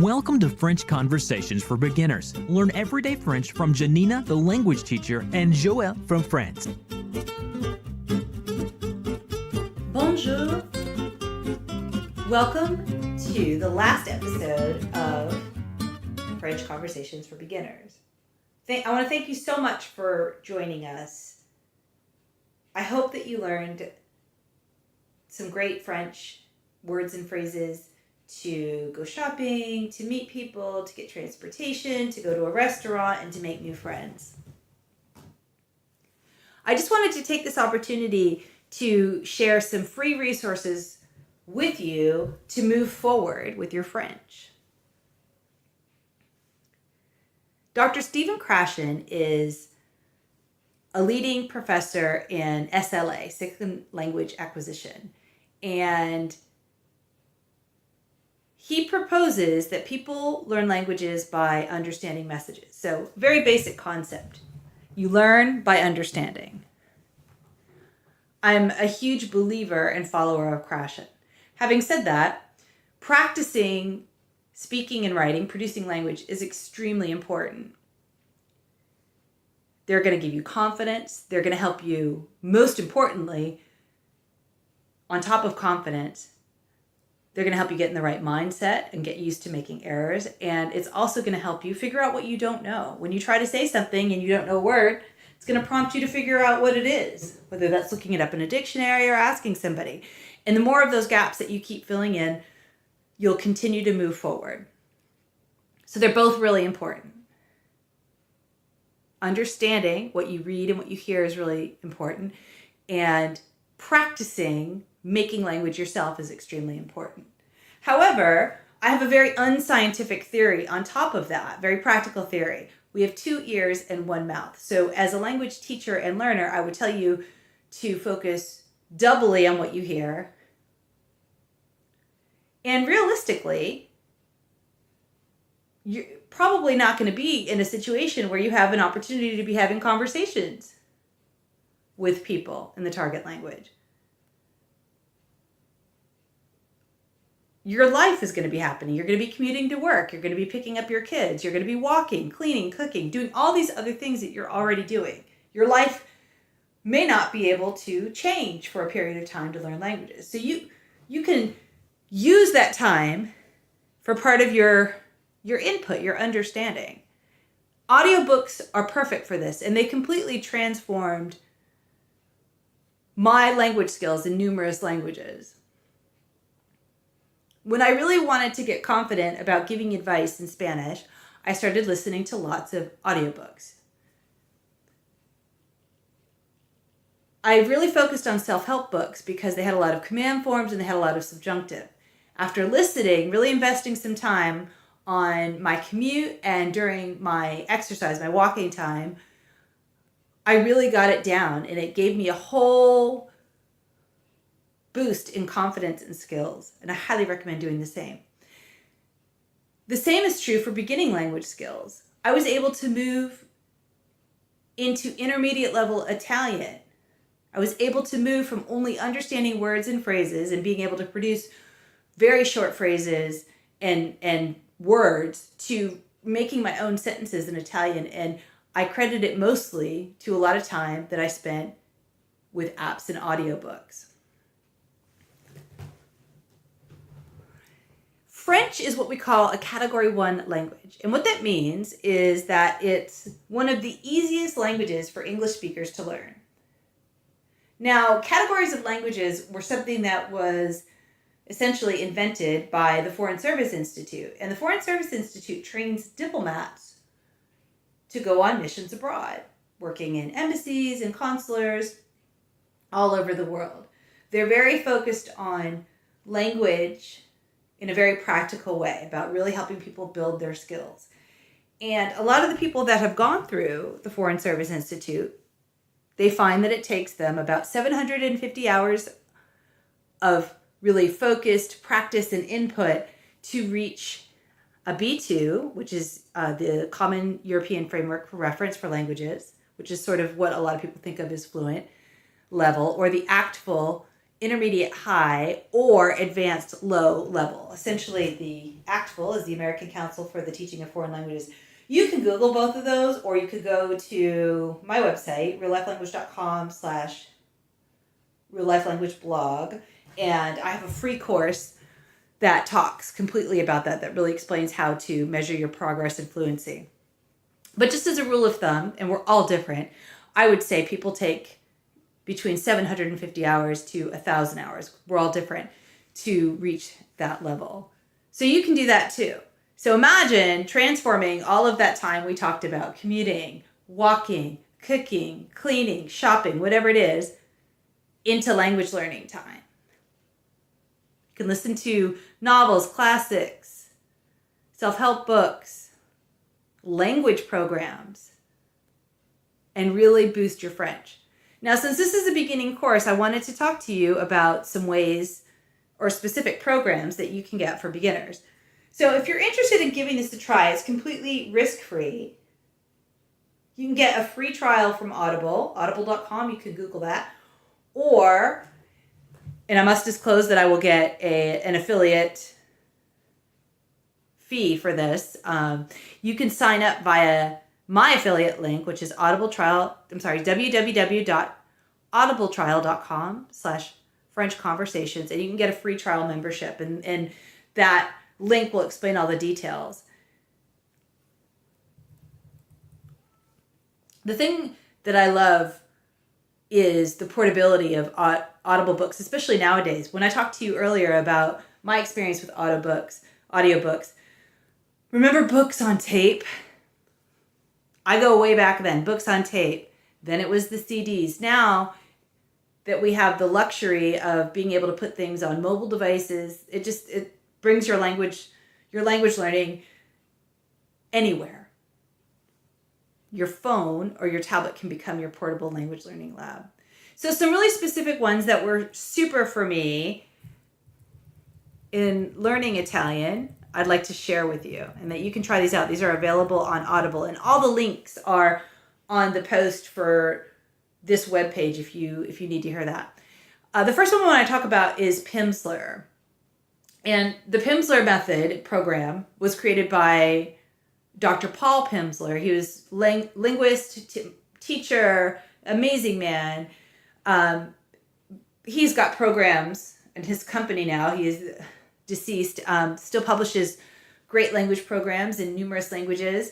Welcome to French Conversations for Beginners. Learn everyday French from Janina, the language teacher, and Joël from France. Bonjour. Welcome to the last episode of French Conversations for Beginners. I want to thank you so much for joining us. I hope that you learned some great French words and phrases to go shopping, to meet people, to get transportation, to go to a restaurant, and to make new friends. I just wanted to take this opportunity to share some free resources with you to move forward with your French. Dr. Stephen Krashen is a leading professor in SLA, Second Language Acquisition, and he proposes that people learn languages by understanding messages. So, very basic concept. You learn by understanding. I'm a huge believer and follower of Krashen. Having said that, practicing speaking and writing, producing language is extremely important. They're going to give you confidence. They're going to help you, most importantly, on top of confidence, they're going to help you get in the right mindset and get used to making errors. And it's also going to help you figure out what you don't know. When you try to say something and you don't know a word, it's going to prompt you to figure out what it is, whether that's looking it up in a dictionary or asking somebody. And the more of those gaps that you keep filling in, you'll continue to move forward. So they're both really important. Understanding what you read and what you hear is really important. And practicing making language yourself is extremely important. However, I have a very unscientific theory on top of that, very practical theory. We have 2 ears and 1 mouth. So as a language teacher and learner, I would tell you to focus doubly on what you hear. And realistically, you're probably not going to be in a situation where you have an opportunity to be having conversations with people in the target language. Your life is going to be happening. You're going to be commuting to work. You're going to be picking up your kids. You're going to be walking, cleaning, cooking, doing all these other things that you're already doing. Your life may not be able to change for a period of time to learn languages. So you can use that time for part of your input, your understanding. Audiobooks are perfect for this, and they completely transformed my language skills in numerous languages. When I really wanted to get confident about giving advice in Spanish, I started listening to lots of audiobooks. I really focused on self-help books because they had a lot of command forms and they had a lot of subjunctive. After listening, really investing some time on my commute and during my exercise, my walking time, I really got it down, and it gave me a whole boost in confidence and skills, and I highly recommend doing the same. The same is true for beginning language skills. I was able to move into intermediate level Italian. I was able to move from only understanding words and phrases and being able to produce very short phrases and words to making my own sentences in Italian, and I credit it mostly to a lot of time that I spent with apps and audiobooks. French is what we call a Category 1 language. And what that means is that it's one of the easiest languages for English speakers to learn. Now, categories of languages were something that was essentially invented by the Foreign Service Institute. And the Foreign Service Institute trains diplomats to go on missions abroad, working in embassies and consulars all over the world. They're very focused on language in a very practical way, about really helping people build their skills. And a lot of the people that have gone through the Foreign Service Institute, they find that it takes them about 750 hours of really focused practice and input to reach a B2, which is the Common European Framework for Reference for Languages, which is sort of what a lot of people think of as fluent level, or the ACTFL intermediate high, or advanced low level. Essentially, the ACTFL is the American Council for the Teaching of Foreign Languages. You can Google both of those, or you could go to my website, reallifelanguage.com/reallifelanguageblog, and I have a free course that talks completely about that really explains how to measure your progress in fluency. But just as a rule of thumb, and we're all different, I would say people take between 750 hours to 1,000 hours. We're all different to reach that level. So you can do that too. So imagine transforming all of that time we talked about, commuting, walking, cooking, cleaning, shopping, whatever it is, into language learning time. You can listen to novels, classics, self-help books, language programs, and really boost your French. Now, since this is a beginning course, I wanted to talk to you about some ways or specific programs that you can get for beginners. So if you're interested in giving this a try, it's completely risk-free. You can get a free trial from Audible, audible.com. You can Google that. Or, and I must disclose that I will get an affiliate fee for this. You can sign up via my affiliate link, which is www.audibletrial.com/French conversations, and you can get a free trial membership, and that link will explain all the details. The thing that I love is the portability of Audible books, especially nowadays. When I talked to you earlier about my experience with audiobooks, remember books on tape? I go way back then, books on tape. Then it was the CDs. Now that we have the luxury of being able to put things on mobile devices, it brings your language learning anywhere. Your phone or your tablet can become your portable language learning lab. So some really specific ones that were super for me in learning Italian, I'd like to share with you, and that you can try these out. These are available on Audible, and all the links are on the post for this webpage if you need to hear that. The first one I want to talk about is Pimsleur. And the Pimsleur method program was created by Dr. Paul Pimsleur. He was linguist, teacher, amazing man. He's got programs in his company now. He is deceased, still publishes great language programs in numerous languages.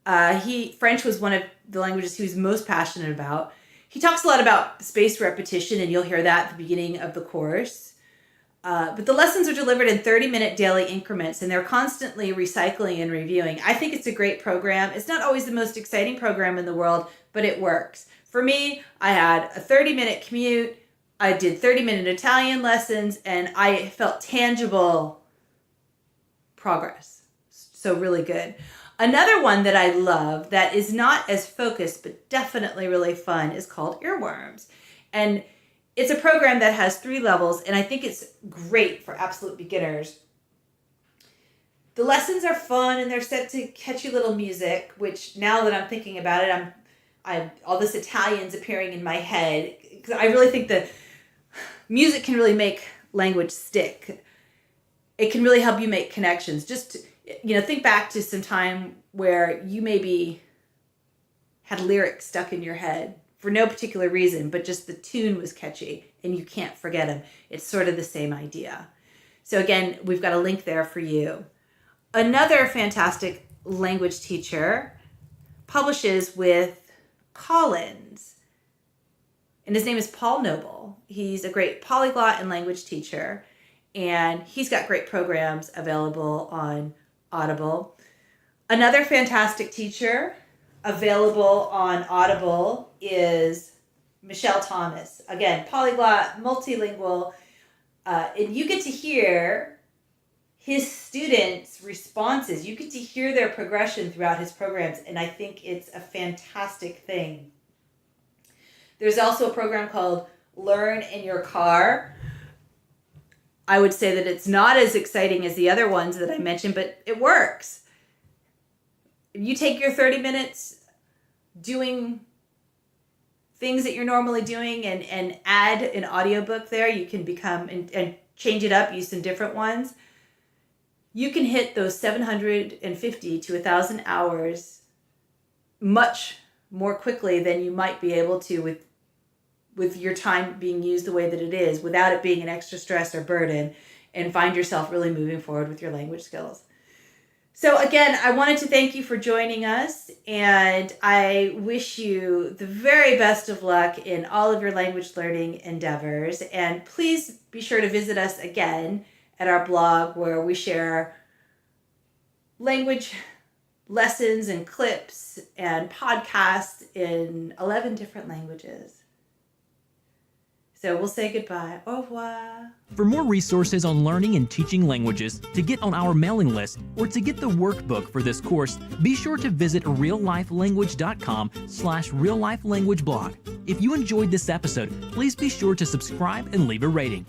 French was one of the languages he was most passionate about. He talks a lot about spaced repetition, and you'll hear that at the beginning of the course. But the lessons are delivered in 30-minute daily increments, and they're constantly recycling and reviewing. I think it's a great program. It's not always the most exciting program in the world, but it works. For me, I had a 30-minute commute. I did 30-minute Italian lessons, and I felt tangible progress. So really good. Another one that I love that is not as focused, but definitely really fun, is called Earworms. And it's a program that has 3 levels, and I think it's great for absolute beginners. The lessons are fun, and they're set to catchy little music, which now that I'm thinking about it, I'm all this Italian's appearing in my head. Because I really think that music can really make language stick. It can really help you make connections. Just, think back to some time where you maybe had lyrics stuck in your head for no particular reason, but just the tune was catchy and you can't forget them. It's sort of the same idea. So again, we've got a link there for you. Another fantastic language teacher publishes with Collins, and his name is Paul Noble. He's a great polyglot and language teacher, and he's got great programs available on Audible. Another fantastic teacher available on Audible is Michelle Thomas. Again, polyglot, multilingual, and you get to hear his students' responses. You get to hear their progression throughout his programs, and I think it's a fantastic thing. There's also a program called Learn in Your Car. I would say that it's not as exciting as the other ones that I mentioned, but it works. You take your 30 minutes doing things that you're normally doing and add an audiobook there. You can become and change it up, use some different ones. You can hit those 750 to 1,000 hours much more quickly than you might be able to with your time being used the way that it is, without it being an extra stress or burden, and find yourself really moving forward with your language skills. So again, I wanted to thank you for joining us, and I wish you the very best of luck in all of your language learning endeavors. And please be sure to visit us again at our blog, where we share language lessons and clips and podcasts in 11 different languages. So we'll say goodbye. Au revoir. For more resources on learning and teaching languages, to get on our mailing list, or to get the workbook for this course, be sure to visit reallifelanguage.com/reallifelanguageblog. If you enjoyed this episode, please be sure to subscribe and leave a rating.